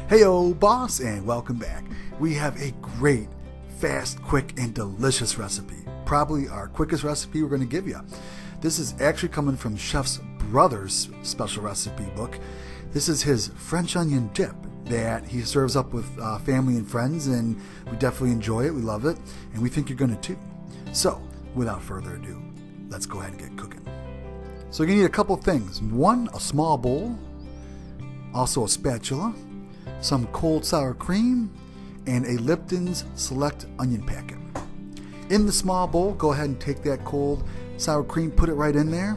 Heyo, boss, and welcome back. We have a great, fast, quick, and delicious recipe. Probably our quickest recipe we're going to give you. This is actually coming from Chef's brother's special recipe book. This is his French onion dip that he serves up with family and friends, and we definitely enjoy it. We love it, and we think you're going to too. So, without further ado, let's go ahead and get cooking. So you're going to need a couple things. One, a small bowl, also a spatula, some cold sour cream, and a Lipton's Select onion packet. In the small bowl, go ahead and take that cold sour cream, put it right in there.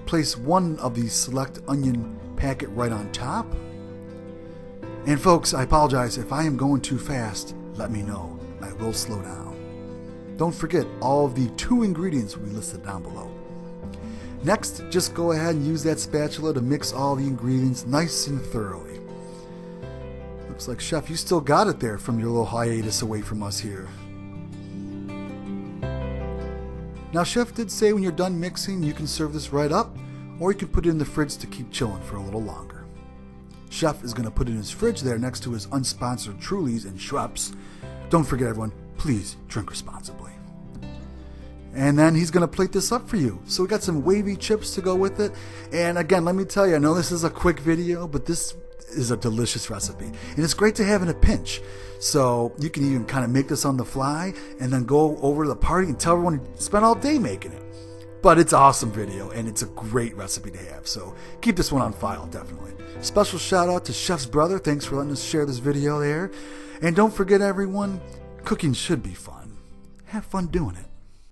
Place one of these Select onion packet right on top. And folks, I apologize if I am going too fast. Let me know. I will slow down. Don't forget all of the 2 ingredients we listed down below. Next, just go ahead and use that spatula to mix all the ingredients nice and thoroughly. Looks like, Chef, you still got it there from your little hiatus away from us here. Now, Chef did say when you're done mixing, you can serve this right up, or you can put it in the fridge to keep chilling for a little longer. Chef is going to put it in his fridge there next to his unsponsored Trulies and Schweppes. Don't forget, everyone, please drink responsibly. And then he's going to plate this up for you. So we got some wavy chips to go with it. And again, let me tell you, I know this is a quick video, but this is a delicious recipe. And it's great to have in a pinch. So you can even kind of make this on the fly and then go over to the party and tell everyone you spent all day making it. But it's an awesome video and it's a great recipe to have. So keep this one on file, definitely. Special shout out to Chef's brother. Thanks for letting us share this video there. And don't forget, everyone, cooking should be fun. Have fun doing it.